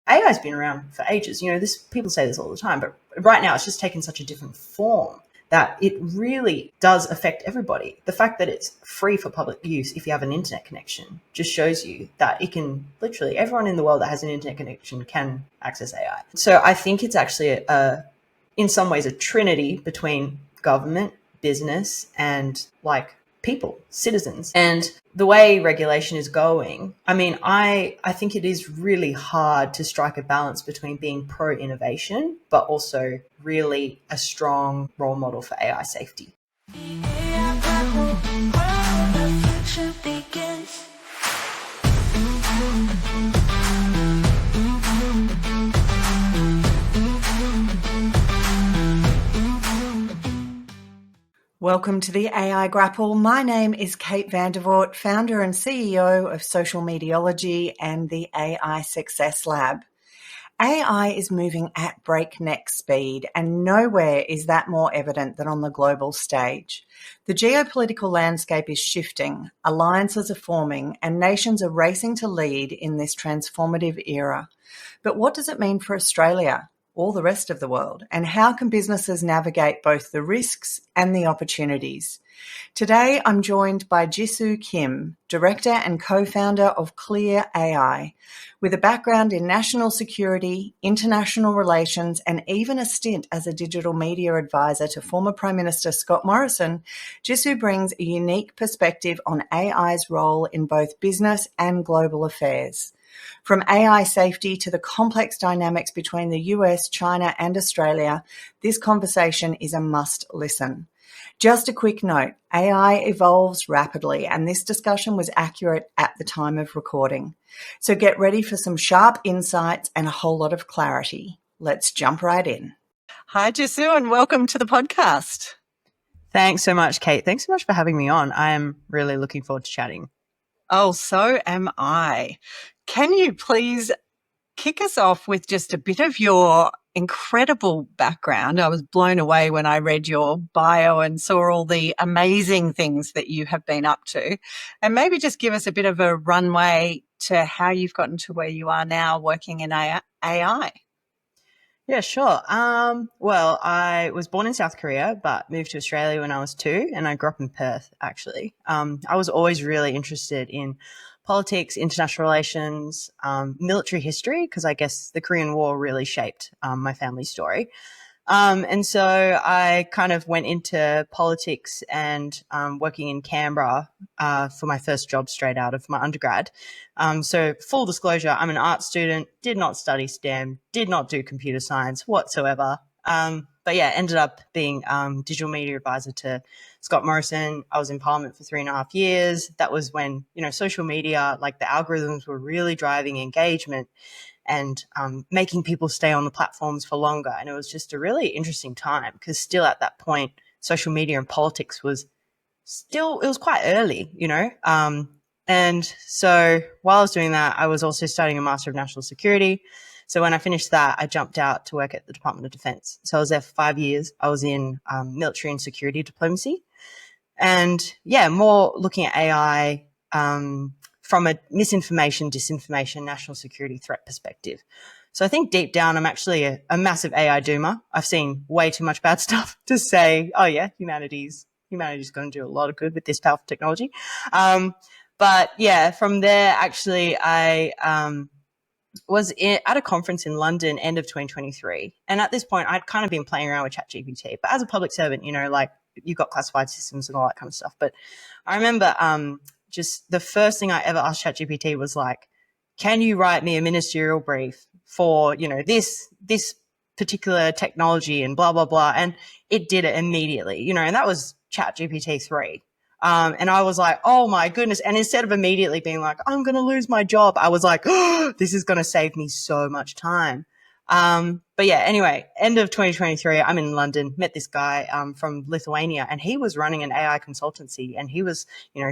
AI has been around for ages. This people say this all the time, but right now it's just taken such a different form that it really does affect everybody. The fact that it's free for public use if you have an internet connection just shows you that it can literally everyone in the world that has an internet connection can access AI. So I think it's actually in some ways a trinity between government, business, and people, citizens. And the way regulation is going, I think it is really hard to strike a balance between being pro-innovation, but also really a strong role model for AI safety. Welcome to the AI Grapple. My name is Kate Vandervoort, founder and CEO of Social Mediology and the AI Success Lab. AI is moving at breakneck speed, and nowhere is that more evident than on the global stage. The geopolitical landscape is shifting, alliances are forming, and nations are racing to lead in this transformative era. But what does it mean for Australia? All the rest of the world, and how can businesses navigate both the risks and the opportunities? Today, I'm joined by Jisoo Kim, director and co-founder of Clear AI. With a background in national security, international relations, and even a stint as a digital media advisor to former Prime Minister Scott Morrison, Jisoo brings a unique perspective on AI's role in both business and global affairs. From AI safety to the complex dynamics between the US, China, and Australia, this conversation is a must listen. Just a quick note, AI evolves rapidly, and this discussion was accurate at the time of recording. So get ready for some sharp insights and a whole lot of clarity. Let's jump right in. Hi, Jisoo, and welcome to the podcast. Thanks so much, Kate. Thanks so much for having me on. I am really looking forward to chatting. Oh, so am I. Can you please kick us off with just a bit of your incredible background? I was blown away when I read your bio and saw all the amazing things that you have been up to. And maybe just give us a bit of a runway to how you've gotten to where you are now working in AI. Yeah, sure. Well, I was born in South Korea, but moved to Australia when I was 2, and I grew up in Perth, actually. I was always really interested in politics, international relations, military history, because I guess the Korean War really shaped my family story. And so I kind of went into politics and working in Canberra for my first job straight out of my undergrad. So full disclosure, I'm an art student, did not study STEM, did not do computer science whatsoever. But yeah, ended up being digital media advisor to Scott Morrison. I was in Parliament for 3.5 years. That was when, social media, like the algorithms were really driving engagement and making people stay on the platforms for longer. And it was just a really interesting time because still at that point, social media and politics it was quite early, and so while I was doing that, I was also studying a Master of National Security. So when I finished that, I jumped out to work at the Department of Defense. So I was there for 5 years. I was in military and security diplomacy. And yeah, more looking at AI from a misinformation, disinformation, national security threat perspective. So I think deep down, I'm actually a massive AI doomer. I've seen way too much bad stuff to say, oh yeah, humanity's going to do a lot of good with this powerful technology. But yeah, from there, actually, I was at a conference in London, end of 2023. And at this point, I'd kind of been playing around with ChatGPT. But as a public servant, you've got classified systems and all that kind of stuff. But I remember just the first thing I ever asked ChatGPT was like, can you write me a ministerial brief for, this particular technology and blah, blah, blah. And it did it immediately, and that was ChatGPT 3. And I was like, oh my goodness. And instead of immediately being like, I'm going to lose my job, I was like, oh, this is going to save me so much time. But yeah, anyway, end of 2023, I'm in London, met this guy from Lithuania, and he was running an AI consultancy, and he was,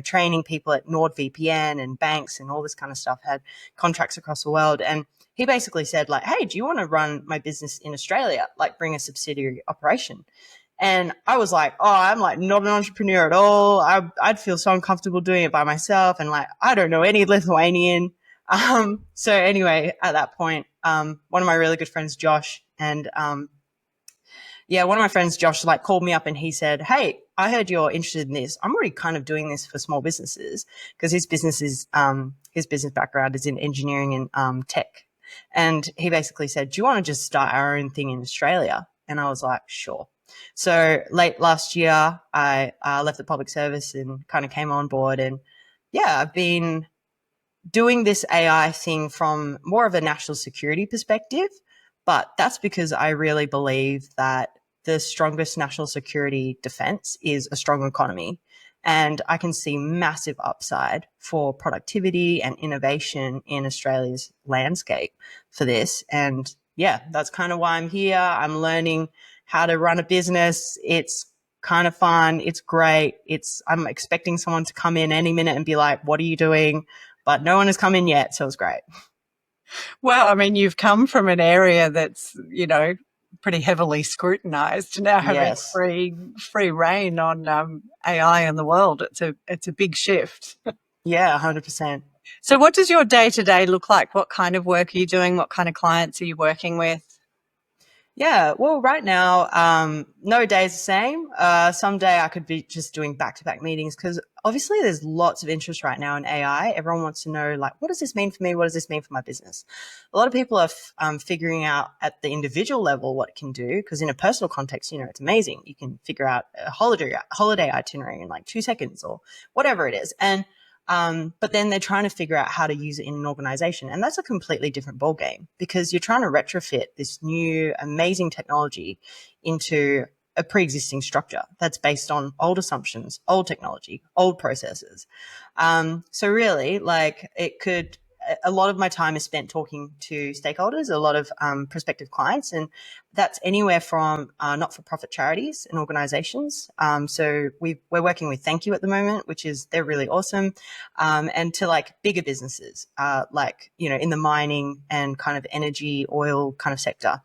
training people at NordVPN and banks and all this kind of stuff, had contracts across the world. And he basically said like, hey, do you want to run my business in Australia? Like bring a subsidiary operation. And I was like, oh, I'm like not an entrepreneur at all. I'd feel so uncomfortable doing it by myself. And like, I don't know any Lithuanian. So anyway, at that point, one of my really good friends, Josh, and yeah, one of my friends, Josh, like called me up and he said, "Hey, I heard you're interested in this. I'm already kind of doing this for small businesses because his business background is in engineering and tech." And he basically said, "Do you want to just start our own thing in Australia?" And I was like, "Sure." So late last year, I left the public service and kind of came on board. And yeah, I've been doing this AI thing from more of a national security perspective, but that's because I really believe that the strongest national security defense is a strong economy. And I can see massive upside for productivity and innovation in Australia's landscape for this. And yeah, that's kind of why I'm here. I'm learning how to run a business. It's kind of fun. It's great. I'm expecting someone to come in any minute and be like, "What are you doing?" But no one has come in yet, so it's great. Well, I mean, you've come from an area that's, pretty heavily scrutinized to now having Yes. free reign on AI in the world. It's a big shift. Yeah, 100%. So what does your day-to-day look like? What kind of work are you doing? What kind of clients are you working with? Yeah, well, right now, no day is the same. Someday I could be just doing back-to-back meetings because obviously there's lots of interest right now in AI. Everyone wants to know, like, what does this mean for me? What does this mean for my business? A lot of people are figuring out at the individual level what it can do because in a personal context, it's amazing. You can figure out a holiday itinerary in like 2 seconds or whatever it is. And but then they're trying to figure out how to use it in an organization. And that's a completely different ballgame because you're trying to retrofit this new amazing technology into a pre-existing structure that's based on old assumptions, old technology, old processes. So really, like a lot of my time is spent talking to stakeholders, a lot of prospective clients, and that's anywhere from not-for-profit charities and organizations. So we're working with Thank You at the moment, which is they're really awesome, and to like bigger businesses, like in the mining and kind of energy, oil kind of sector.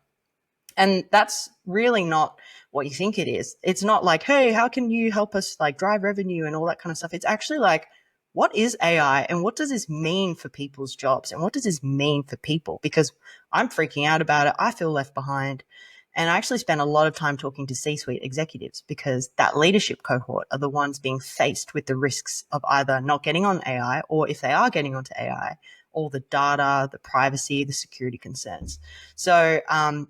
And that's really not what you think it is. It's not like, "Hey, how can you help us like drive revenue and all that kind of stuff?" It's actually like, what is AI and what does this mean for people's jobs and what does this mean for people? Because I'm freaking out about it. I feel left behind. And I actually spent a lot of time talking to C-suite executives because that leadership cohort are the ones being faced with the risks of either not getting on AI or if they are getting onto AI, all the data, the privacy, the security concerns. So,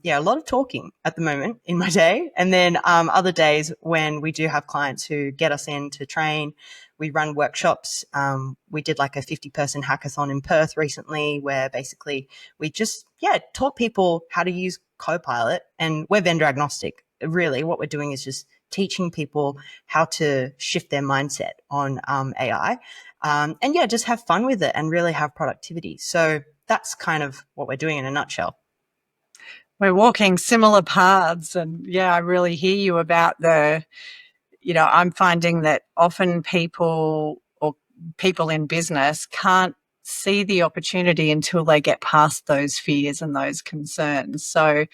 yeah, a lot of talking at the moment in my day. And then other days when we do have clients who get us in to train, we run workshops. We did like a 50-person hackathon in Perth recently where basically we just, taught people how to use Copilot, and we're vendor agnostic. Really, what we're doing is just teaching people how to shift their mindset on AI, and just have fun with it and really have productivity. So that's kind of what we're doing in a nutshell. We're walking similar paths, and I really hear you about I'm finding that often people in business can't see the opportunity until they get past those fears and those concerns. So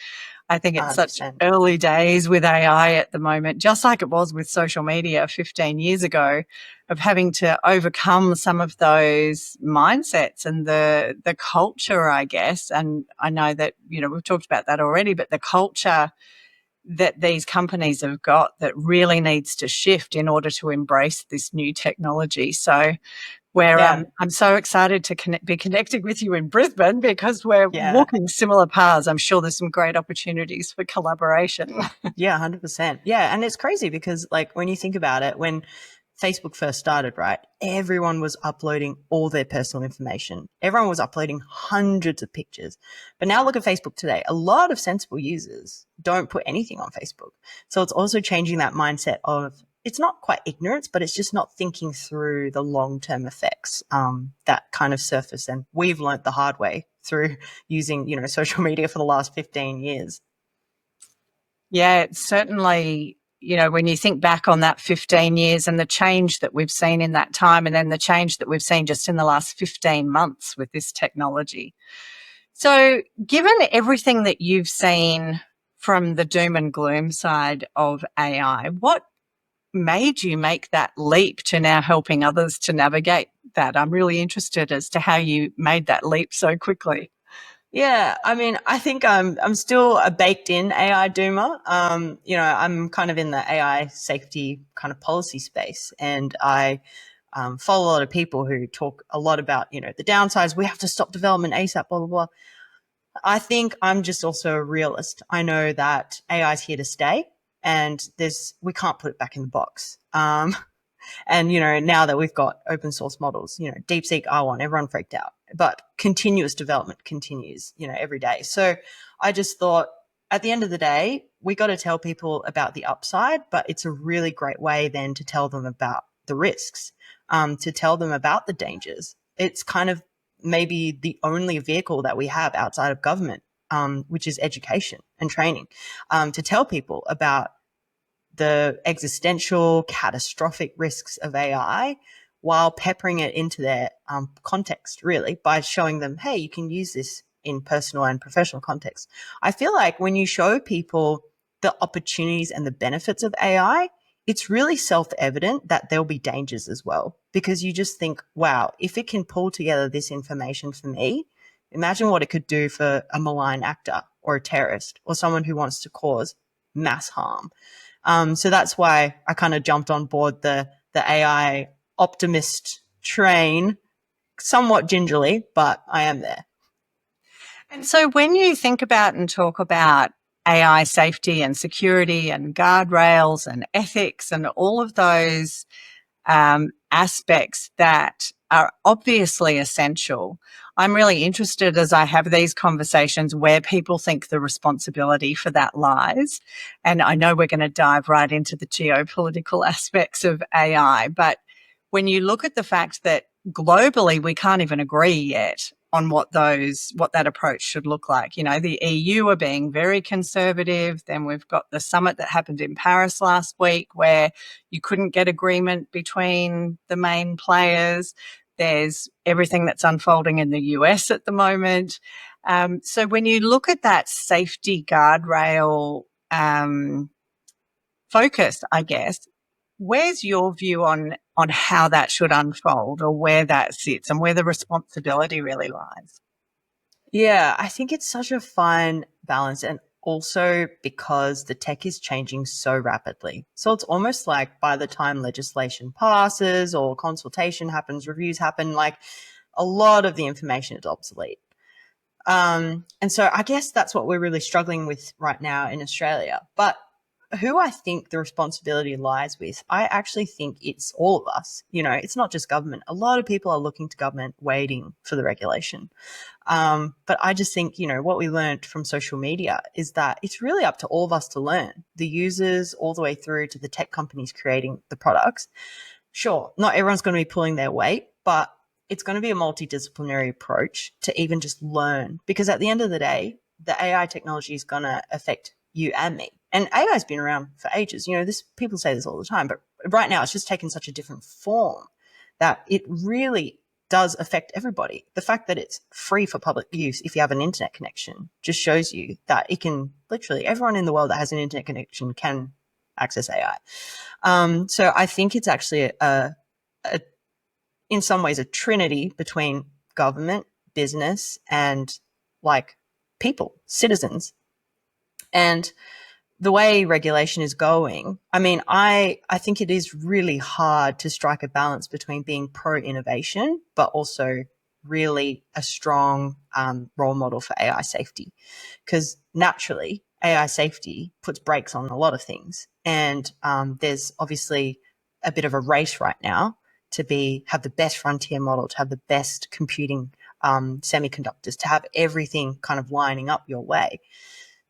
I think it's such 100%. early days with AI at the moment, just like it was with social media 15 years ago, of having to overcome some of those mindsets and the culture, I guess. And I know that, we've talked about that already, but the culture that these companies have got that really needs to shift in order to embrace this new technology. So I'm so excited to be connecting with you in Brisbane because we're Yeah. walking similar paths. I'm sure there's some great opportunities for collaboration. Yeah, 100%. Yeah, and it's crazy because like when you think about it, when Facebook first started, right, everyone was uploading all their personal information. Everyone was uploading hundreds of pictures. But now look at Facebook today. A lot of sensible users don't put anything on Facebook. So it's also changing that mindset of it's not quite ignorance, but it's just not thinking through the long-term effects that kind of surface. And we've learnt the hard way through using, social media for the last 15 years. Yeah, it's certainly, when you think back on that 15 years and the change that we've seen in that time, and then the change that we've seen just in the last 15 months with this technology. So, given everything that you've seen from the doom and gloom side of AI, what made you make that leap to now helping others to navigate that? I'm really interested as to how you made that leap so quickly. Yeah, I mean, I think I'm still a baked in AI doomer. I'm kind of in the AI safety kind of policy space, and I follow a lot of people who talk a lot about the downsides. We have to stop development ASAP. Blah blah blah. I think I'm just also a realist. I know that AI is here to stay, and we can't put it back in the box. And, now that we've got open source models, DeepSeek R1, everyone freaked out, but continuous development continues, every day. So I just thought at the end of the day, we got to tell people about the upside, but it's a really great way then to tell them about the risks, to tell them about the dangers. It's kind of maybe the only vehicle that we have outside of government, which is education and training, to tell people about the existential, catastrophic risks of AI while peppering it into their context, really, by showing them, hey, you can use this in personal and professional context. I feel like when you show people the opportunities and the benefits of AI, it's really self-evident that there'll be dangers as well, because you just think, wow, if it can pull together this information for me, imagine what it could do for a malign actor or a terrorist or someone who wants to cause mass harm. So that's why I kind of jumped on board the AI optimist train, somewhat gingerly, but I am there. And so when you think about and talk about AI safety and security and guardrails and ethics and all of those aspects that are obviously essential, I'm really interested as I have these conversations where people think the responsibility for that lies. And I know we're going to dive right into the geopolitical aspects of AI, but when you look at the fact that globally we can't even agree yet on what that approach should look like. The EU are being very conservative. Then we've got the summit that happened in Paris last week where you couldn't get agreement between the main players. There's everything that's unfolding in the US at the moment. So when you look at that safety guardrail focus, I guess, where's your view on how that should unfold or where that sits and where the responsibility really lies? Yeah, I think it's such a fine balance, and also because the tech is changing so rapidly. So it's almost like by the time legislation passes or consultation happens, reviews happen, like a lot of the information is obsolete. And so I guess that's what we're really struggling with right now in Australia. But who I think the responsibility lies with, I actually think it's all of us. It's not just government. A lot of people are looking to government waiting for the regulation. But I just think, what we learned from social media is that it's really up to all of us to learn, the users all the way through to the tech companies creating the products. Sure, not everyone's going to be pulling their weight, but it's going to be a multidisciplinary approach to even just learn, because at the end of the day, the AI technology is going to affect you and me. And AI has been around for ages. People say this all the time, but right now it's just taken such a different form that it really does affect everybody. The fact that it's free for public use if you have an internet connection just shows you that it can literally, everyone in the world that has an internet connection can access AI. So I think it's actually in some ways a trinity between government, business, and like people, citizens. And the way regulation is going, I mean, I think it is really hard to strike a balance between being pro innovation, but also really a strong role model for AI safety. Because naturally, AI safety puts brakes on a lot of things. And there's obviously a bit of a race right now to have the best frontier model, to have the best computing semiconductors, to have everything kind of lining up your way.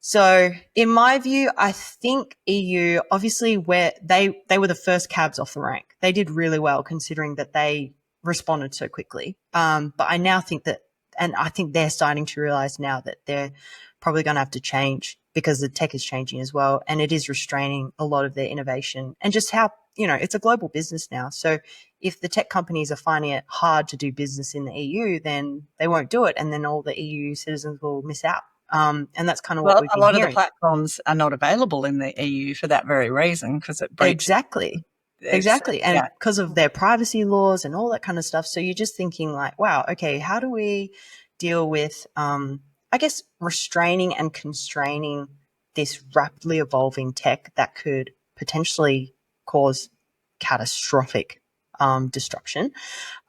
So in my view, I think EU, obviously, where they were the first cabs off the rank. They did really well considering that they responded so quickly. But I now think that, and I think they're starting to realize now that they're probably going to have to change because the tech is changing as well. And it is restraining a lot of their innovation and just how, it's a global business now. So if the tech companies are finding it hard to do business in the EU, then they won't do it. And then all the EU citizens will miss out. And that's kind of what Well, we've a been lot of the hearing. platforms are not available in the EU for that very reason because it breaches. Exactly. Exactly. And because of their privacy laws and all that kind of stuff. So you're just thinking like, wow, okay, how do we deal with I guess, restraining and constraining this rapidly evolving tech that could potentially cause catastrophic destruction.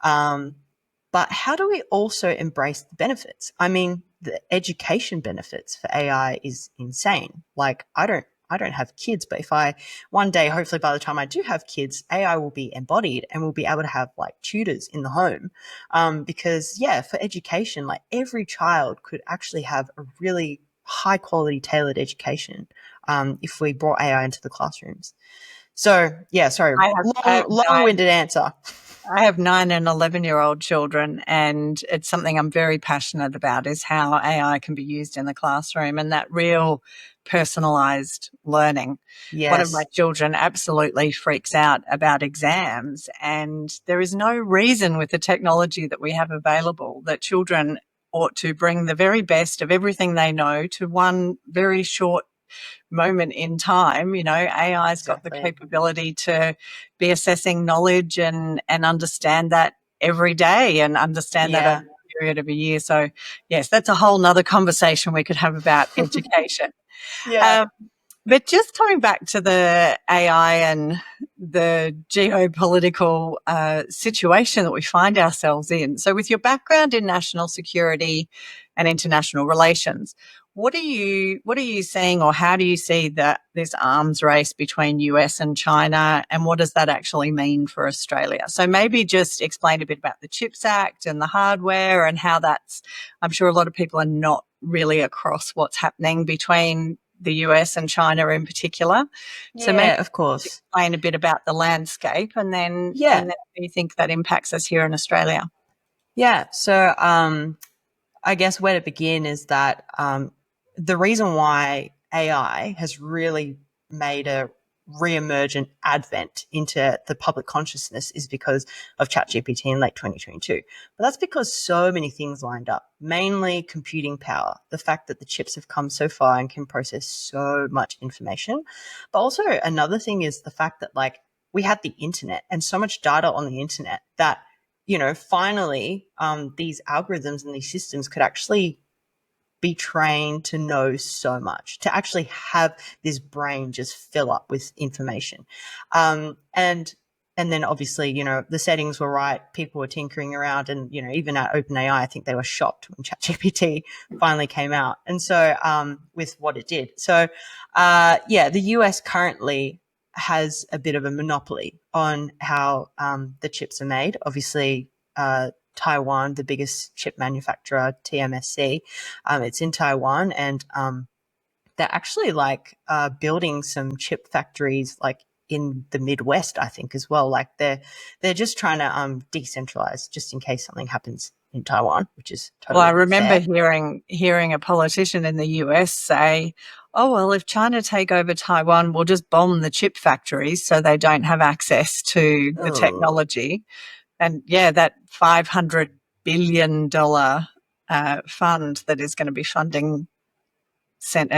Um, but how do we also embrace the benefits? I mean, the education benefits for AI is insane. Like, I don't have kids, but if I one day, hopefully by the time I do have kids, AI will be embodied and we'll be able to have like tutors in the home. Because yeah, for education, like every child could actually have a really high quality tailored education if we brought AI into the classrooms. So yeah, sorry, I have nine long-winded answer. I have 9 and 11-year-old children, and it's something I'm very passionate about is how AI can be used in the classroom and that real personalized learning. One of my Yes, children absolutely freaks out about exams, and there is no reason with the technology that we have available that children ought to bring the very best of everything they know to one very short moment in time. AI's got the exactly. capability to be assessing knowledge and understand that every day and understand that over Yeah. a period of a year. So yes, that's a whole nother conversation we could have about education. Yeah. Um, but just coming back to the AI and the geopolitical situation that we find ourselves in. So, with your background in national security and international relations, what are you seeing, or how do you see that this arms race between US and China, and what does that actually mean for Australia? So, maybe just explain a bit about the CHIPS Act and the hardware and how that's. I'm sure a lot of people are not really across what's happening between the US and China in particular. So maybe Yeah, of course. explain a bit about the landscape and Yeah. then how you think that impacts us here in Australia. Yeah. So I guess where to begin is that the reason why AI has really made a re-emergent advent into the public consciousness is because of ChatGPT in late 2022. But that's because so many things lined up, mainly computing power, the fact that the chips have come so far and can process so much information. But also another thing is the fact that like we had the internet and so much data on the internet that finally, these algorithms and these systems could actually be trained to know so much, to actually have this brain just fill up with information. And then obviously, the settings were right. People were tinkering around, and even at OpenAI, I think they were shocked when ChatGPT finally came out. And so, with what it did, so yeah, the US currently has a bit of a monopoly on how the chips are made. Obviously, Taiwan, the biggest chip manufacturer, TMSC, it's in Taiwan, and they're actually like building some chip factories like in the Midwest, I think, as well. Like they're just trying to decentralize, just in case something happens in Taiwan, which is Well, I totally remember fair. hearing a politician in the US say, "Oh well, if China take over Taiwan, we'll just bomb the chip factories so they don't have access to the Oh, technology." And yeah, that $500 billion fund that is going to be funding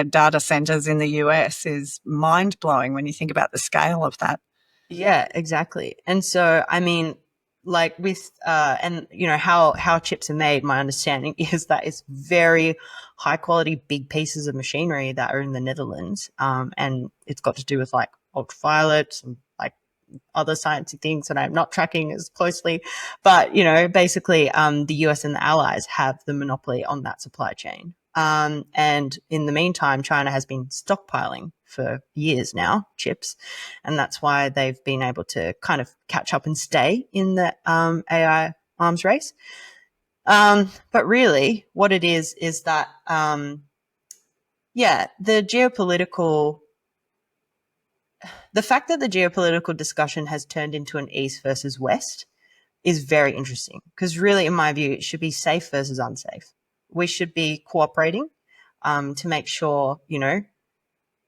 data centers in the US is mind blowing when you think about the scale of that. yeah, exactly. And so, I mean, like with and how chips are made, my understanding is that it's very high quality big pieces of machinery that are in the Netherlands, and it's got to do with like ultraviolet and like other sciencey things that I'm not tracking as closely. But, basically, the US and the allies have the monopoly on that supply chain. And in the meantime, China has been stockpiling for years now chips. And that's why they've been able to kind of catch up and stay in the AI arms race. But really, what it is that, yeah, the fact that the geopolitical discussion has turned into an East versus West is very interesting because really, in my view, it should be safe versus unsafe. We should be cooperating to make sure,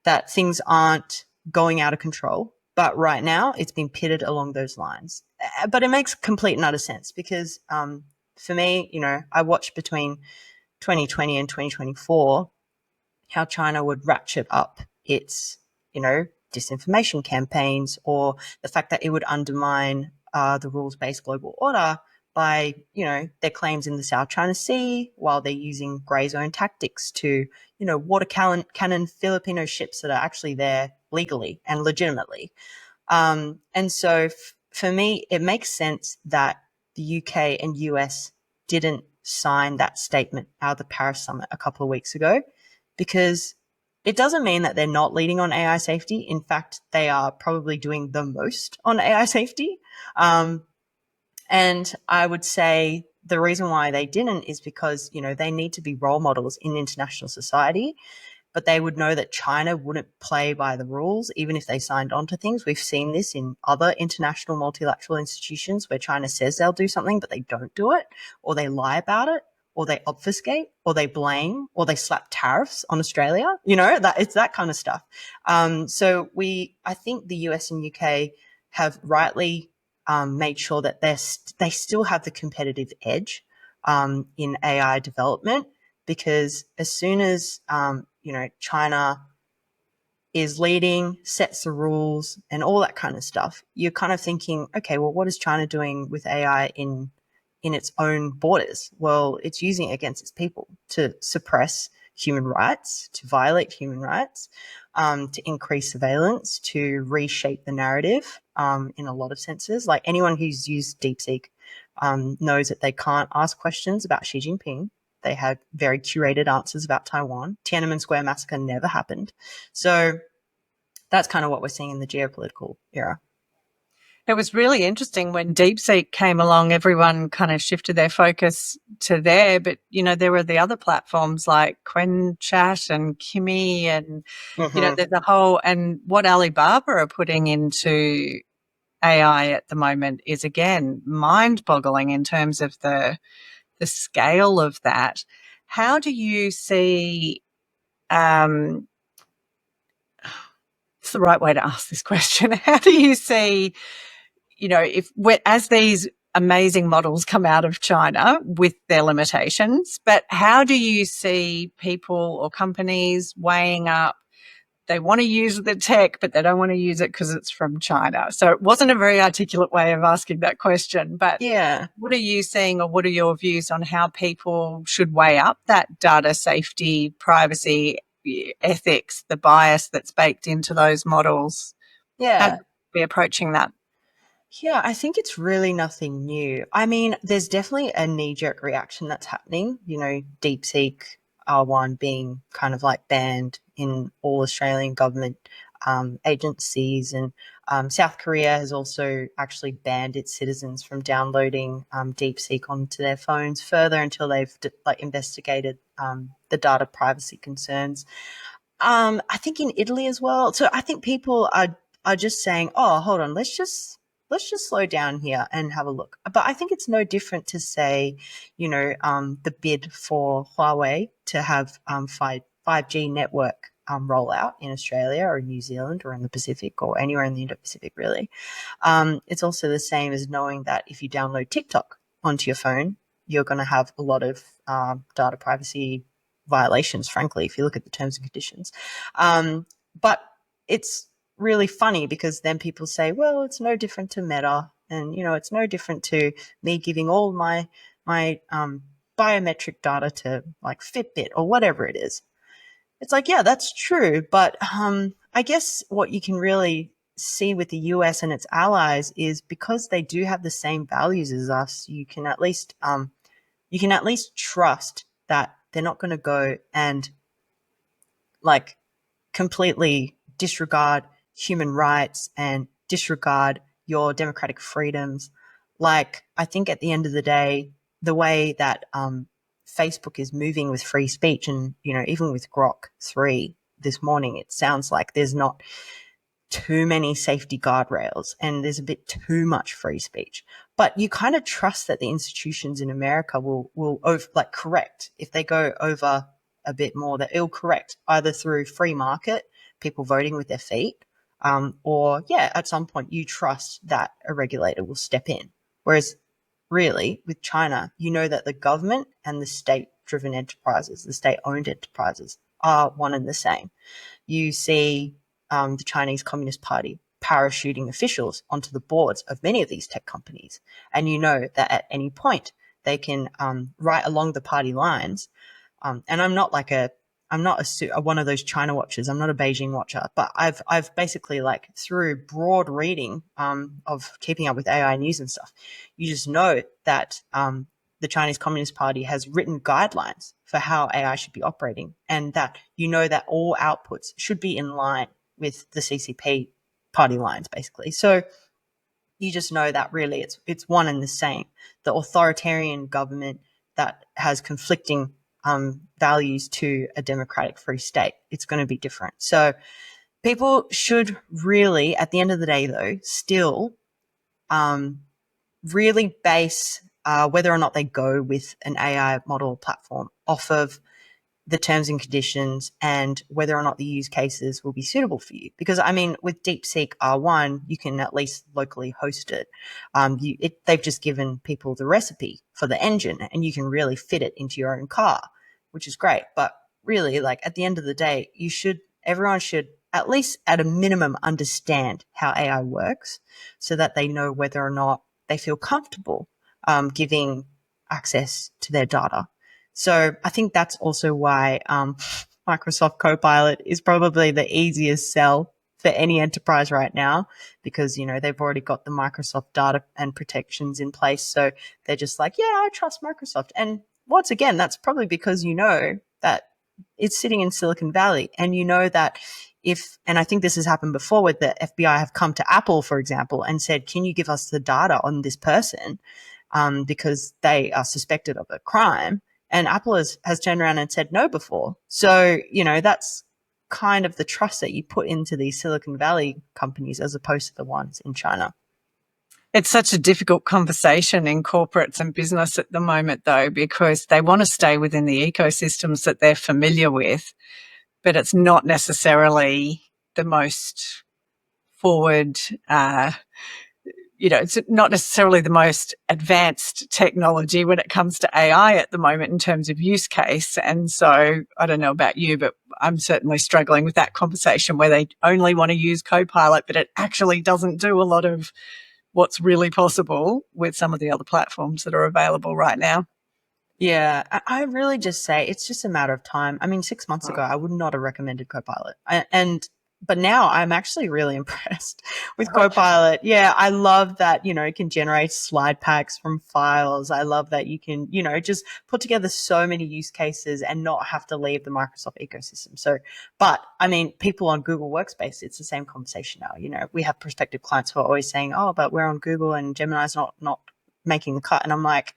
that things aren't going out of control. But right now, it's been pitted along those lines. But it makes complete and utter sense because for me, I watched between 2020 and 2024 how China would ratchet up its, disinformation campaigns or the fact that it would undermine the rules based global order by, their claims in the South China Sea, while they're using grey zone tactics to, water cannon Filipino ships that are actually there legally and legitimately. And so for me, it makes sense that the UK and US didn't sign that statement out of the Paris summit a couple of weeks ago, because it doesn't mean that they're not leading on AI safety. In fact, they are probably doing the most on AI safety. And I would say the reason why they didn't is because, they need to be role models in international society, but they would know that China wouldn't play by the rules, even if they signed on to things. We've seen this in other international multilateral institutions where China says they'll do something, but they don't do it, or they lie about it, or they obfuscate, or they blame, or they slap tariffs on Australia. That it's that kind of stuff. So I think the US and UK have rightly made sure that they still have the competitive edge in AI development, because as soon as China is leading, sets the rules, and all that kind of stuff, you're kind of thinking, okay, well, what is China doing with AI in its own borders? Well, it's using it against its people to suppress human rights, to violate human rights, to increase surveillance, to reshape the narrative in a lot of senses. Like, anyone who's used DeepSeek knows that they can't ask questions about Xi Jinping. They have very curated answers about Taiwan. Tiananmen Square massacre never happened. So that's kind of what we're seeing in the geopolitical era. It was really interesting when DeepSeek came along, everyone kind of shifted their focus to there. But, there were the other platforms like QuenChat and Kimi and, there's a whole, and what Alibaba are putting into AI at the moment is, again, mind-boggling in terms of the scale of that. How do you see, it's the right way to ask this question. How do you see, as these amazing models come out of China with their limitations, but how do you see people or companies weighing up, they want to use the tech, but they don't want to use it because it's from China? So it wasn't a very articulate way of asking that question, but yeah, what are you seeing, or what are your views on how people should weigh up that data safety, privacy, ethics, the bias that's baked into those models? yeah. How do we be approaching that? Yeah, I think it's really nothing new. I mean, there's definitely a knee-jerk reaction that's happening. DeepSeek R1 being kind of like banned in all Australian government agencies, and South Korea has also actually banned its citizens from downloading DeepSeek onto their phones further until they've investigated the data privacy concerns. I think in Italy as well. So I think people are just saying, "Oh, hold on, let's just slow down here and have a look." But I think it's no different to say, the bid for Huawei to have 5G network rollout in Australia or New Zealand or in the Pacific or anywhere in the Indo-Pacific, really. It's also the same as knowing that if you download TikTok onto your phone, you're going to have a lot of data privacy violations, frankly, if you look at the terms and conditions. But it's really funny because then people say, well, it's no different to Meta, and it's no different to me giving all my biometric data to like Fitbit or whatever it is. It's like, yeah, that's true, but I guess what you can really see with the US and its allies is, because they do have the same values as us, you can at least trust that they're not going to go and like completely disregard human rights and disregard your democratic freedoms. Like, I think at the end of the day, the way that Facebook is moving with free speech, and even with Grok 3 this morning, it sounds like there's not too many safety guardrails and there's a bit too much free speech. But you kind of trust that the institutions in America will correct if they go over a bit more, that it'll correct either through free market, people voting with their feet, or at some point you trust that a regulator will step in. Whereas really with China, that the government and the state-driven enterprises, the state-owned enterprises, are one and the same. You see the Chinese Communist Party parachuting officials onto the boards of many of these tech companies. And you know that at any point they can right along the party lines. And I'm not one of those China watchers. I'm not a Beijing watcher, but I've basically, like, through broad reading of keeping up with AI news and stuff, you just know that the Chinese Communist Party has written guidelines for how AI should be operating, and that you know that all outputs should be in line with the CCP party lines, basically. So you just know that really it's one and the same. The authoritarian government that has conflicting values to a democratic free state, it's going to be different. So people should really, at the end of the day, though, still really base whether or not they go with an AI model platform off of the terms and conditions and whether or not the use cases will be suitable for you. Because, I mean, with DeepSeek R1, you can at least locally host it. They've just given people the recipe for the engine, and you can really fit it into your own car, which is great. But really, like, at the end of the day, everyone should at least at a minimum understand how AI works, so that they know whether or not they feel comfortable giving access to their data. So I think that's also why Microsoft Copilot is probably the easiest sell for any enterprise right now, because, you know, they've already got the Microsoft data and protections in place. So they're just like, yeah, I trust Microsoft. And once again, that's probably because you know that it's sitting in Silicon Valley, and you know that and I think this has happened before, with the FBI have come to Apple, for example, and said, can you give us the data on this person because they are suspected of a crime? And Apple has turned around and said no before. So, you know, that's kind of the trust that you put into these Silicon Valley companies as opposed to the ones in China. It's such a difficult conversation in corporates and business at the moment, though, because they want to stay within the ecosystems that they're familiar with, but it's not necessarily the most forward, it's not necessarily the most advanced technology when it comes to AI at the moment in terms of use case. And so I don't know about you, but I'm certainly struggling with that conversation where they only want to use Copilot, but it actually doesn't do a lot of what's really possible with some of the other platforms that are available right now. Yeah, I really just say it's just a matter of time. I mean, 6 months ago, I would not have recommended Copilot. But now I'm actually really impressed with Copilot. Yeah, I love that, you know, it can generate slide packs from files. I love that you can, you know, just put together so many use cases and not have to leave the Microsoft ecosystem. So, but I mean, people on Google Workspace, it's the same conversation now. You know, we have prospective clients who are always saying, oh, but we're on Google and Gemini's not making the cut. And I'm like,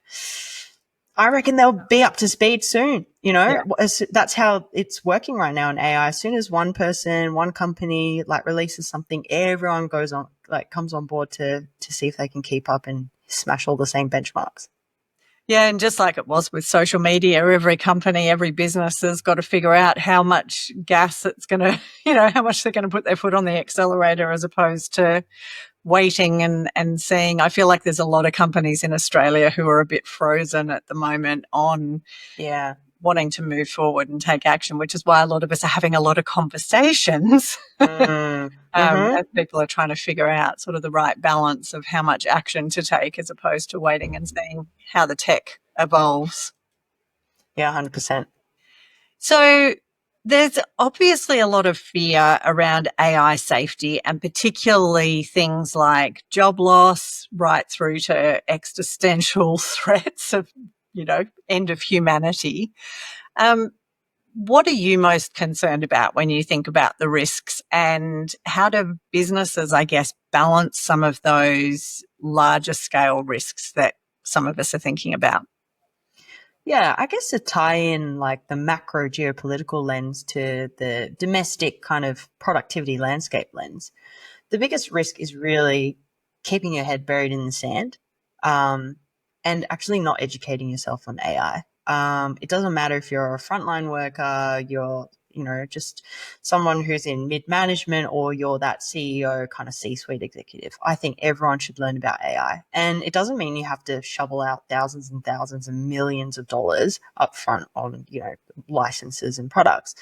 I reckon they'll be up to speed soon. You know, that's how it's working right now in AI. As soon as one person, one company like releases something, everyone comes on board to see if they can keep up and smash all the same benchmarks. Yeah, and just like it was with social media, every company, every business has got to figure out how much gas it's going to, how much they're going to put their foot on the accelerator as opposed to waiting and seeing. I feel like there's a lot of companies in Australia who are a bit frozen at the moment on wanting to move forward and take action, which is why a lot of us are having a lot of conversations as people are trying to figure out sort of the right balance of how much action to take as opposed to waiting and seeing how the tech evolves. Yeah, 100%. So there's obviously a lot of fear around AI safety, and particularly things like job loss right through to existential threats of, end of humanity. What are you most concerned about when you think about the risks, and how do businesses, I guess, balance some of those larger scale risks that some of us are thinking about? Yeah, I guess to tie in like the macro geopolitical lens to the domestic kind of productivity landscape lens, the biggest risk is really keeping your head buried in the sand and actually not educating yourself on AI. It doesn't matter if you're a frontline worker, you're, just someone who's in mid-management, or you're that CEO kind of C-suite executive. I think everyone should learn about AI. And it doesn't mean you have to shovel out thousands and thousands and millions of dollars upfront on, licenses and products.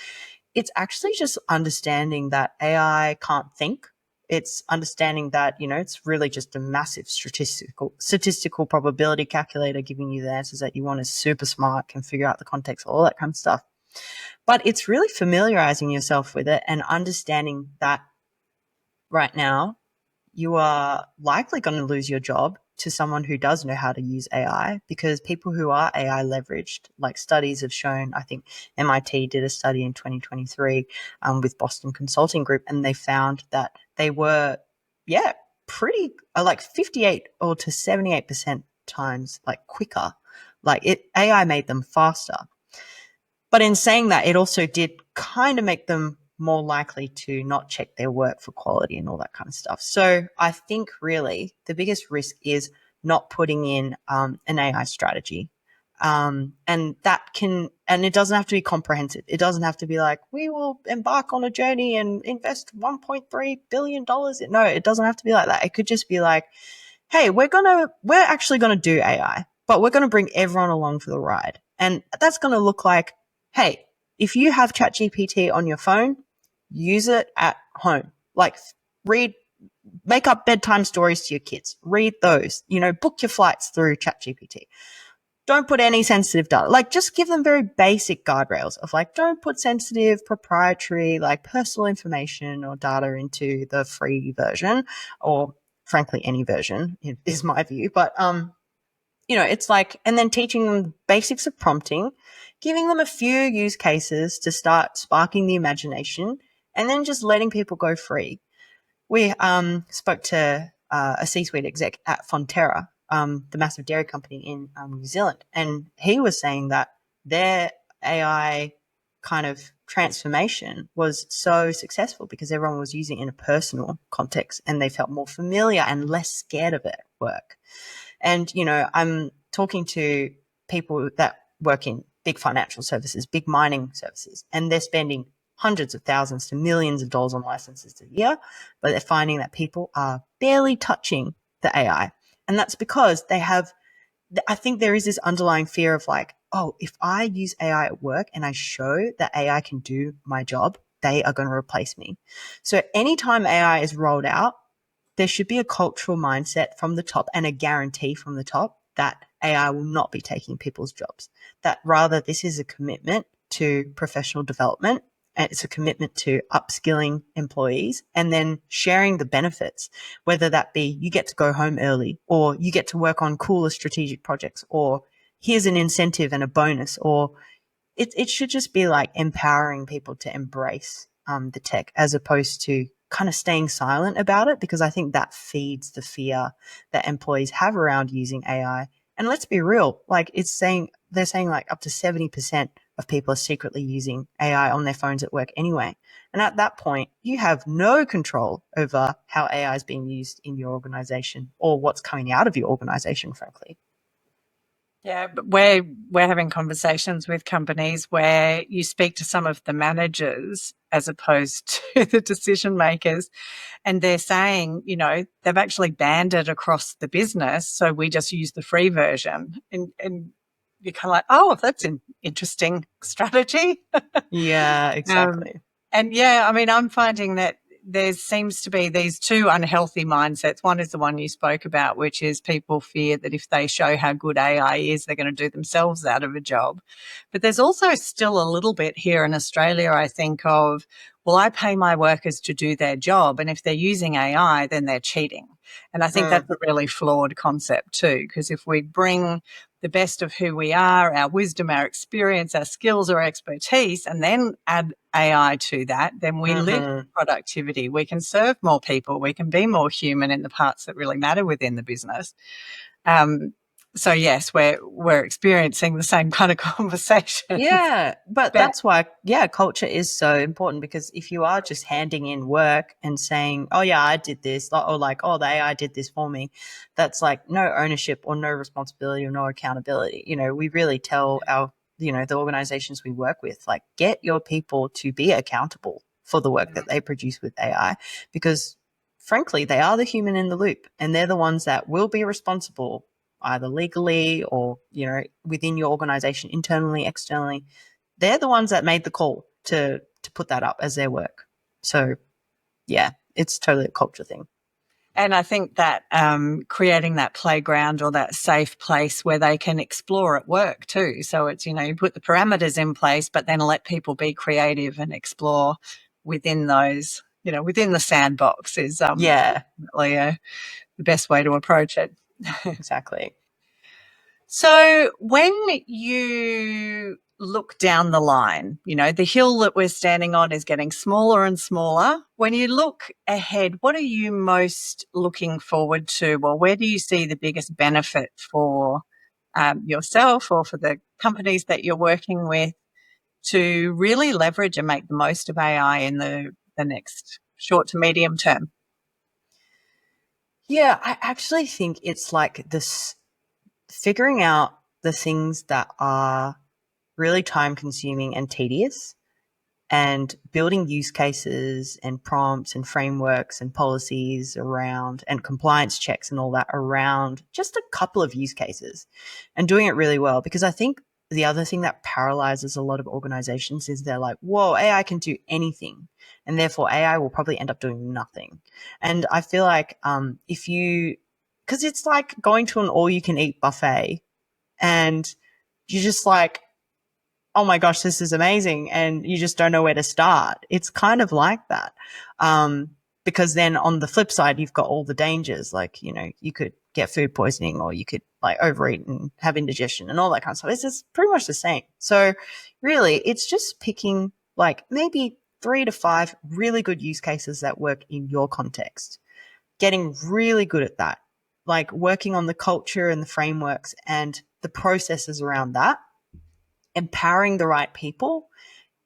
It's actually just understanding that AI can't think. It's understanding that, it's really just a massive statistical probability calculator giving you the answers that you want, is super smart, can figure out the context, all that kind of stuff. But it's really familiarizing yourself with it and understanding that right now you are likely going to lose your job to someone who does know how to use AI, because people who are AI leveraged, like studies have shown, I think MIT did a study in 2023 with Boston Consulting Group, and they found that they were, pretty like 58 or to 78% times like quicker. AI made them faster. But in saying that, it also did kind of make them more likely to not check their work for quality and all that kind of stuff. So I think really the biggest risk is not putting in an AI strategy. And it doesn't have to be comprehensive. It doesn't have to be like, we will embark on a journey and invest $1.3 billion. No, it doesn't have to be like that. It could just be like, hey, we're actually going to do AI, but we're going to bring everyone along for the ride. And that's going to look like, hey, if you have ChatGPT on your phone, use it at home. Like make up bedtime stories to your kids. Read those. Book your flights through ChatGPT. Don't put any sensitive data. Like, just give them very basic guardrails of like, don't put sensitive, proprietary, like personal information or data into the free version, or frankly, any version is my view. But, it's like, and then teaching them basics of prompting, giving them a few use cases to start sparking the imagination, and then just letting people go free. We spoke to a C-suite exec at Fonterra, the massive dairy company in New Zealand, and he was saying that their AI kind of transformation was so successful because everyone was using it in a personal context and they felt more familiar and less scared of it at work. And, I'm talking to people that work in big financial services, big mining services, and they're spending hundreds of thousands to millions of dollars on licenses a year, but they're finding that people are barely touching the AI. And that's because I think there is this underlying fear of like, oh, if I use AI at work and I show that AI can do my job, they are going to replace me. So anytime AI is rolled out, there should be a cultural mindset from the top and a guarantee from the top that AI will not be taking people's jobs. That rather, this is a commitment to professional development, and it's a commitment to upskilling employees and then sharing the benefits, whether that be you get to go home early, or you get to work on cooler strategic projects, or here's an incentive and a bonus, or it should just be like empowering people to embrace the tech, as opposed to kind of staying silent about it, because I think that feeds the fear that employees have around using AI. And let's be real, like they're saying like up to 70% of people are secretly using AI on their phones at work anyway. And at that point, you have no control over how AI is being used in your organization or what's coming out of your organization, frankly. Yeah, but we're having conversations with companies where you speak to some of the managers as opposed to the decision makers, and they're saying, they've actually banned it across the business, so we just use the free version. And you're kind of like, oh, that's an interesting strategy. Yeah, exactly. And yeah, I mean, I'm finding that there seems to be these two unhealthy mindsets. One is the one you spoke about, which is people fear that if they show how good AI is, they're going to do themselves out of a job. But there's also still a little bit here in Australia, I think, of, well, I pay my workers to do their job, and if they're using AI, then they're cheating. And I think that's a really flawed concept too, because if we bring the best of who we are, our wisdom, our experience, our skills, our expertise, and then add AI to that, then we lift productivity. We can serve more people. We can be more human in the parts that really matter within the business. So yes, we're experiencing the same kind of conversation. Yeah, but that's why, culture is so important, because if you are just handing in work and saying, oh yeah, I did this, or like, oh, the AI did this for me, that's like no ownership or no responsibility or no accountability. We really tell the organizations we work with, like, get your people to be accountable for the work that they produce with AI, because frankly, they are the human in the loop, and they're the ones that will be responsible either legally or, within your organization, internally, externally. They're the ones that made the call to put that up as their work. So, yeah, it's totally a culture thing. And I think that creating that playground or that safe place where they can explore at work too. So it's, you put the parameters in place, but then let people be creative and explore within those, within the sandbox is definitely the best way to approach it. Exactly. So when you look down the line, the hill that we're standing on is getting smaller and smaller. When you look ahead, what are you most looking forward to, or where do you see the biggest benefit for yourself or for the companies that you're working with to really leverage and make the most of AI in the next short to medium term? Yeah, I actually think it's like this figuring out the things that are really time consuming and tedious and building use cases and prompts and frameworks and policies around and compliance checks and all that around just a couple of use cases and doing it really well. Because I think the other thing that paralyzes a lot of organizations is they're like, whoa, AI can do anything. And therefore AI will probably end up doing nothing. And I feel like because it's like going to an all you can eat buffet and you're just like, oh my gosh, this is amazing. And you just don't know where to start. It's kind of like that. Because then on the flip side, you've got all the dangers. Like, you could get food poisoning or you could like overeat and have indigestion and all that kind of stuff. It's just pretty much the same. So really it's just picking like maybe 3 to 5 really good use cases that work in your context, getting really good at that, like working on the culture and the frameworks and the processes around that, empowering the right people,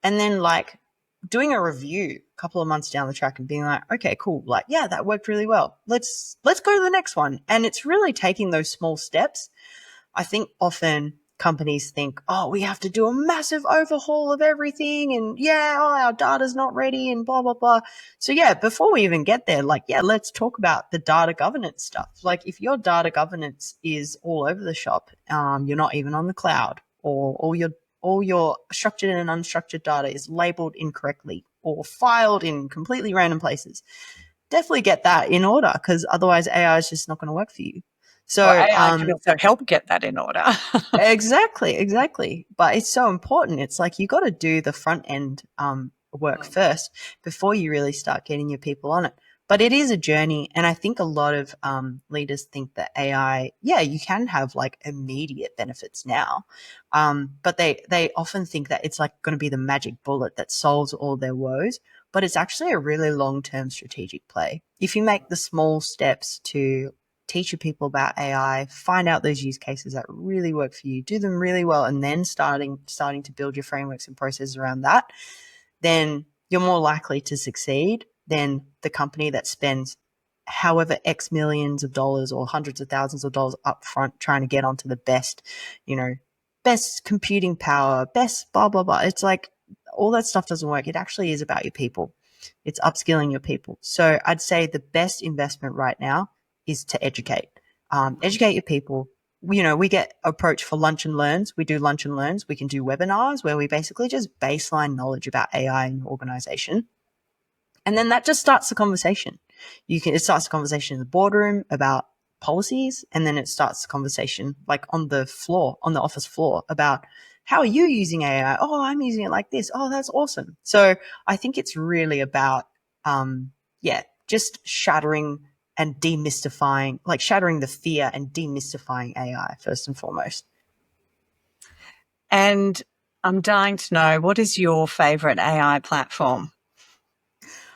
and then like doing a review a couple of months down the track and being like, okay, cool. Like, yeah, that worked really well. Let's go to the next one. And it's really taking those small steps. I think often companies think, oh, we have to do a massive overhaul of everything. And our data's not ready and blah, blah, blah. So before we even get there, like, let's talk about the data governance stuff. Like if your data governance is all over the shop, you're not even on the cloud, or all your structured and unstructured data is labeled incorrectly or filed in completely random places, definitely get that in order, because otherwise AI is just not going to work for you. So AI can also help get that in order. Exactly. But it's so important. It's like you got to do the front end work first before you really start getting your people on it. But it is a journey. And I think a lot of leaders think that AI, you can have like immediate benefits now. But they often think that it's like going to be the magic bullet that solves all their woes. But it's actually a really long-term strategic play. If you make the small steps to teach your people about AI, find out those use cases that really work for you, do them really well, and then starting to build your frameworks and processes around that, then you're more likely to succeed than the company that spends however X millions of dollars or hundreds of thousands of dollars up front trying to get onto the best, best computing power, best blah, blah, blah. It's like all that stuff doesn't work. It actually is about your people. It's upskilling your people. So I'd say the best investment right now is to educate. Educate your people. We get approached for lunch and learns. We do lunch and learns. We can do webinars where we basically just baseline knowledge about AI in your organization. And then that just starts the conversation. It starts the conversation in the boardroom about policies. And then it starts the conversation like on the office floor about how are you using AI? Oh, I'm using it like this. Oh, that's awesome. So I think it's really about, just shattering and demystifying, like shattering the fear and demystifying AI first and foremost. And I'm dying to know, what is your favorite AI platform?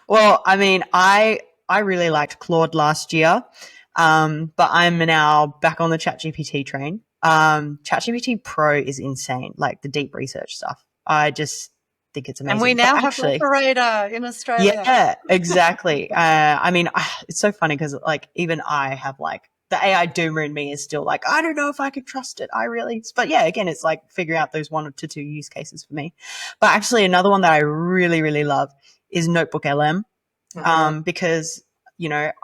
Well, I mean, I really liked Claude last year, but I'm now back on the ChatGPT train. ChatGPT Pro is insane, like the deep research stuff. I just think it's amazing. And we now have Operator in Australia. Yeah, exactly. I mean, it's so funny because like even I have like the AI doomer in me is still like, I don't know if I could trust it. But again, it's like figuring out those 1 to 2 use cases for me. But actually another one that I really, really love is Notebook LM, because,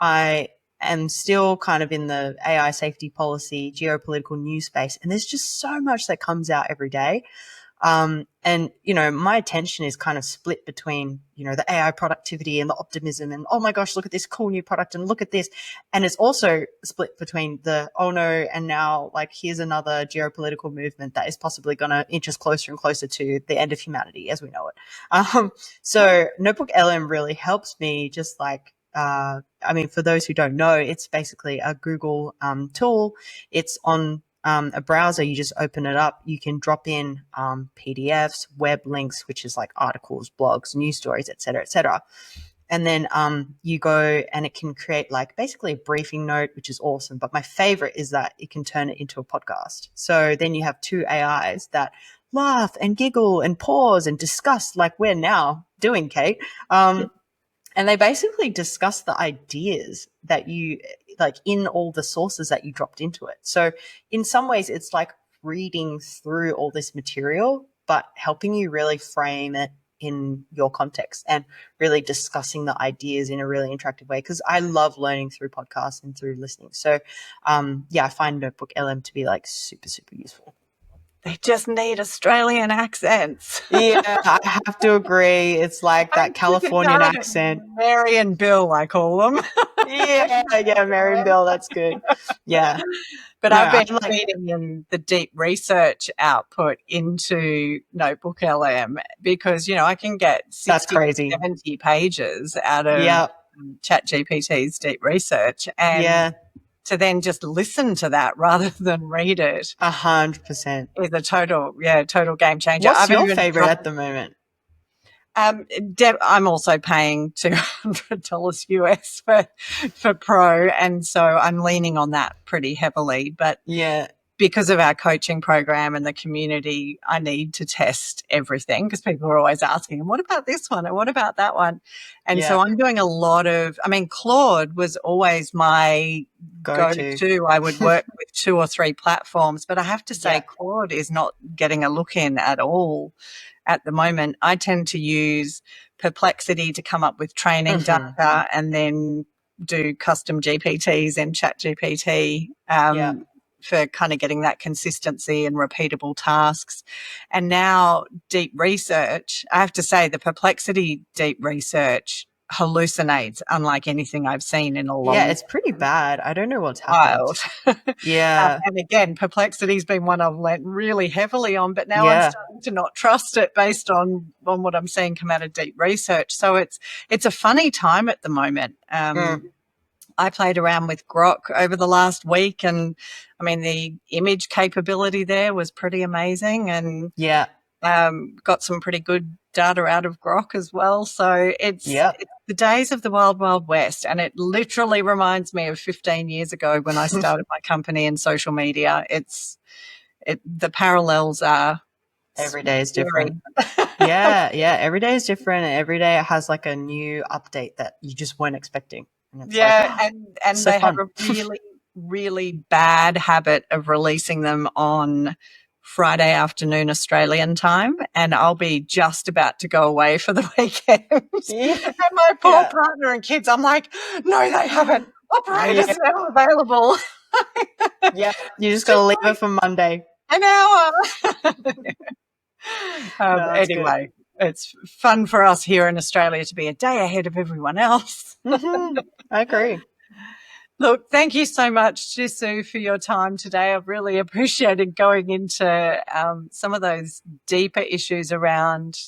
I am still kind of in the AI safety policy, geopolitical news space, and there's just so much that comes out every day. And, my attention is kind of split between, the AI productivity and the optimism and, oh my gosh, look at this cool new product and look at this. And it's also split between the, oh no, and now like here's another geopolitical movement that is possibly going to inch us closer and closer to the end of humanity as we know it. So Notebook LM really helps me just like, for those who don't know, it's basically a Google tool. It's on a browser. You just open it up. You can drop in PDFs, web links, which is like articles, blogs, news stories, et cetera. And then you go and it can create like basically a briefing note, which is awesome. But my favorite is that it can turn it into a podcast. So then you have two AIs that laugh and giggle and pause and discuss like we're now doing, Kate. And they basically discuss the ideas that you like in all the sources that you dropped into it. So in some ways, it's like reading through all this material, but helping you really frame it in your context and really discussing the ideas in a really interactive way. Because I love learning through podcasts and through listening. So, I find Notebook LM to be like super, super useful. They just need Australian accents. Yeah, I have to agree. It's like that Californian accent. Mary and Bill, I call them. yeah, Mary and Bill, that's good. Yeah. But no, I've been feeding in the deep research output into Notebook LM because, I can get 60, 70 pages out of ChatGPT's deep research. And to then just listen to that rather than read it 100% is a total game changer. What's your favorite at the moment? I'm also paying $200 US for Pro, and so I'm leaning on that pretty heavily. But because of our coaching program and the community, I need to test everything because people are always asking, what about this one and what about that one? And so I'm doing a lot of, Claude was always my go-to. I would work with 2 or 3 platforms, but I have to say Claude is not getting a look in at all at the moment. I tend to use Perplexity to come up with training data and then do custom GPTs in ChatGPT. For kind of getting that consistency and repeatable tasks. And now deep research, I have to say the Perplexity deep research hallucinates unlike anything I've seen in a long time. Yeah, it's pretty bad. I don't know what's happened. And again, Perplexity's been one I've learnt really heavily on, but now I'm starting to not trust it based on what I'm seeing come out of deep research. So it's a funny time at the moment. I played around with Grok over the last week and the image capability there was pretty amazing and got some pretty good data out of Grok as well. So it's the days of the wild, wild west. And it literally reminds me of 15 years ago when I started my company in social media. The parallels are every day is different. Every day is different. And every day it has like a new update that you just weren't expecting. And they have a really, really bad habit of releasing them on Friday afternoon Australian time, and I'll be just about to go away for the weekend. And my poor partner and kids, I'm like, no, they haven't. Operators now available. You just got to leave it for Monday. An hour. Anyway. It's fun for us here in Australia to be a day ahead of everyone else. I agree. Look, thank you so much, Jisoo, for your time today. I've really appreciated going into some of those deeper issues around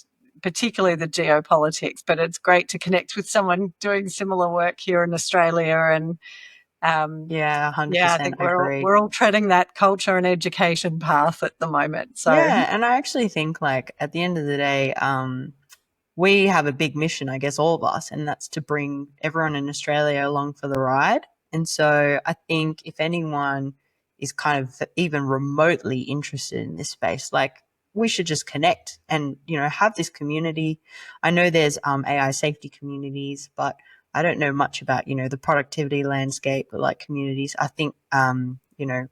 particularly the geopolitics, but it's great to connect with someone doing similar work here in Australia. And 100%. I think we're all treading that culture and education path at the moment. So and I actually think like at the end of the day, we have a big mission, I guess, all of us, and that's to bring everyone in Australia along for the ride. And so I think if anyone is kind of even remotely interested in this space, like we should just connect and, have this community. I know there's AI safety communities, but I don't know much about, the productivity landscape or like communities. I think,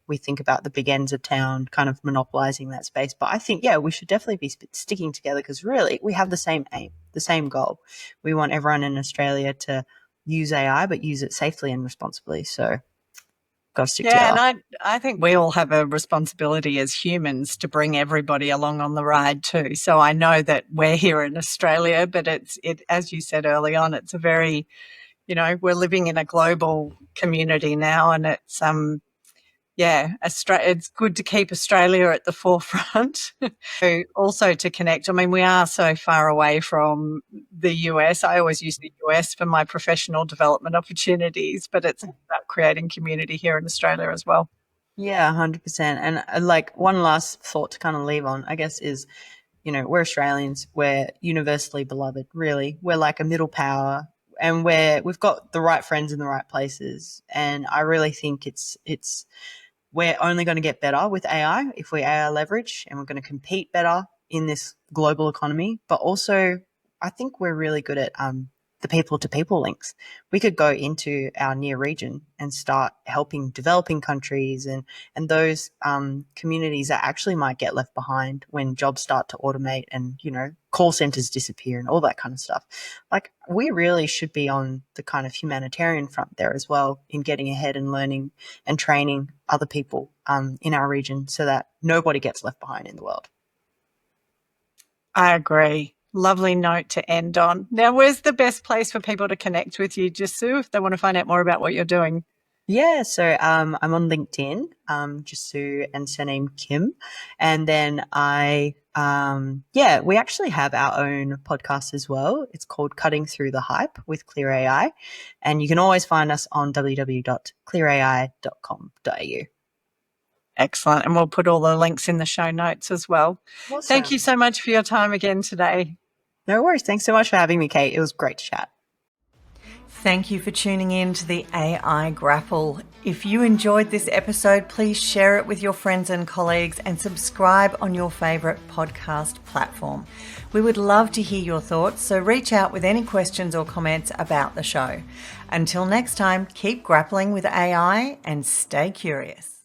we think about the big ends of town kind of monopolizing that space. But I think, we should definitely be sticking together because really we have the same aim, the same goal. We want everyone in Australia to use AI, but use it safely and responsibly. So got to stick Yeah, together. and I think we all have a responsibility as humans to bring everybody along on the ride too. So I know that we're here in Australia, but it as you said early on, it's a very, we're living in a global community now, and it's it's good to keep Australia at the forefront. So also to connect. I mean, we are so far away from the US. I always use the US for my professional development opportunities, but it's about creating community here in Australia as well. Yeah, 100%. And like one last thought to kind of leave on, I guess, is, we're Australians, we're universally beloved, really. We're like a middle power, and we've got the right friends in the right places. And I really think we're only going to get better with AI if we AI leverage, and we're going to compete better in this global economy. But also, I think we're really good at the people to people links. We could go into our near region and start helping developing countries and those communities that actually might get left behind when jobs start to automate and, call centers disappear and all that kind of stuff. Like, we really should be on the kind of humanitarian front there as well, in getting ahead and learning and training other people in our region so that nobody gets left behind in the world. I agree. Lovely note to end on. Now, where's the best place for people to connect with you, Jisoo, if they want to find out more about what you're doing? Yeah, so I'm on LinkedIn, Jisoo and surname Kim, and then we actually have our own podcast as well. It's called Cutting Through the Hype with Clear AI, and you can always find us on www.clearai.com.au. Excellent. And we'll put all the links in the show notes as well. Awesome. Thank you so much for your time again today. No worries. Thanks so much for having me, Kate. It was great to chat. Thank you for tuning in to the AI Grapple. If you enjoyed this episode, please share it with your friends and colleagues and subscribe on your favourite podcast platform. We would love to hear your thoughts, so reach out with any questions or comments about the show. Until next time, keep grappling with AI and stay curious.